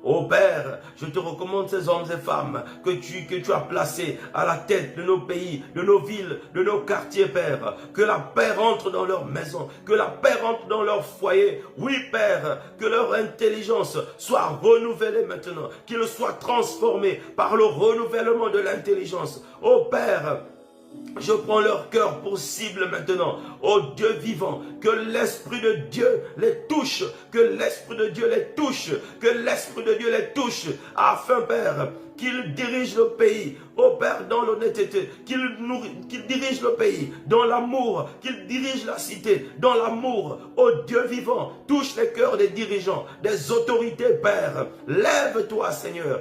Ô Père, je te recommande ces hommes et femmes que tu as placés à la tête de nos pays, de nos villes, de nos quartiers, Père. Que la paix rentre dans leur maison, que la paix rentre dans leur foyer. Oui, Père, que leur intelligence soit renouvelée maintenant, qu'ils soient transformés par le renouvellement de l'intelligence. Ô Père, je prends leur cœur pour cible maintenant, ô Dieu vivant, que l'Esprit de Dieu les touche, que l'Esprit de Dieu les touche, que l'Esprit de Dieu les touche, afin, Père, qu'ils dirigent le pays, ô Père, dans l'honnêteté, qu'ils dirigent le pays, dans l'amour, qu'ils dirigent la cité, dans l'amour, ô Dieu vivant, touche les cœurs des dirigeants, des autorités, Père. Lève-toi, Seigneur,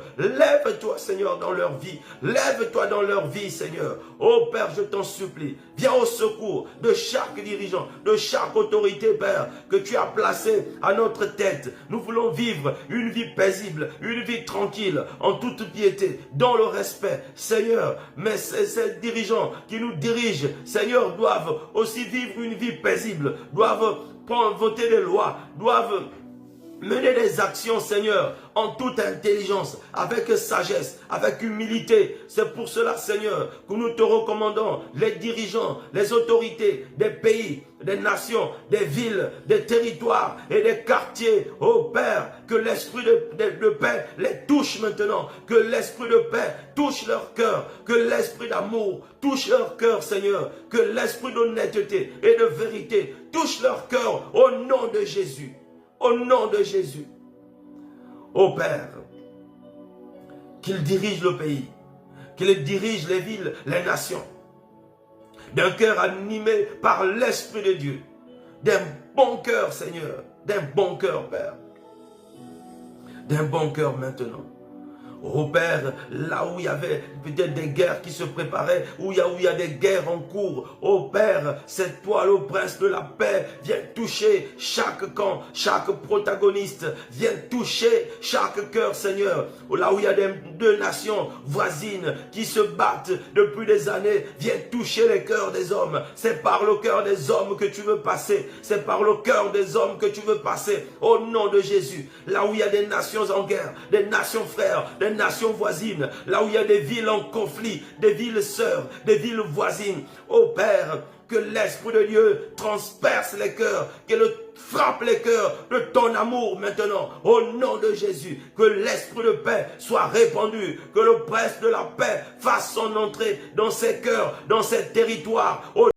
dans leur vie, lève-toi dans leur vie, Seigneur. Ô Père, je t'en supplie, viens au secours de chaque dirigeant, de chaque autorité, Père, que tu as placé à notre tête. Nous voulons vivre une vie paisible, une vie tranquille, en toute piété, dans le respect, Seigneur. Mais ces dirigeants qui nous dirigent, Seigneur, doivent aussi vivre une vie paisible, doivent voter des lois, doivent mener des actions, Seigneur, en toute intelligence, avec sagesse, avec humilité. C'est pour cela, Seigneur, que nous te recommandons les dirigeants, les autorités des pays, des nations, des villes, des territoires et des quartiers. Ô Père, que l'esprit de paix les touche maintenant, que l'esprit de paix touche leur cœur, que l'esprit d'amour touche leur cœur, Seigneur, que l'esprit d'honnêteté et de vérité touche leur cœur au nom de Jésus. Au nom de Jésus, ô Père, qu'il dirige le pays, qu'il dirige les villes, les nations, d'un cœur animé par l'Esprit de Dieu, d'un bon cœur, Seigneur, d'un bon cœur, Père, d'un bon cœur maintenant. Ô Père, là où il y avait peut-être des guerres qui se préparaient, où il y a des guerres en cours, ô Père, c'est toi le prince de la paix, viens toucher chaque camp, chaque protagoniste, viens toucher chaque cœur, Seigneur. Là où il y a deux nations voisines qui se battent depuis des années, viens toucher les cœurs des hommes. C'est par le cœur des hommes que tu veux passer, c'est par le cœur des hommes que tu veux passer, au nom de Jésus. Là où il y a des nations en guerre, des nations frères, des nations voisines, là où il y a des villes en conflit, des villes sœurs, des villes voisines. Ô Père, que l'Esprit de Dieu transperce les cœurs, qu'il frappe les cœurs de ton amour maintenant, au nom de Jésus. Que l'Esprit de paix soit répandu, que le prince de la paix fasse son entrée dans ces cœurs, dans ces territoires, au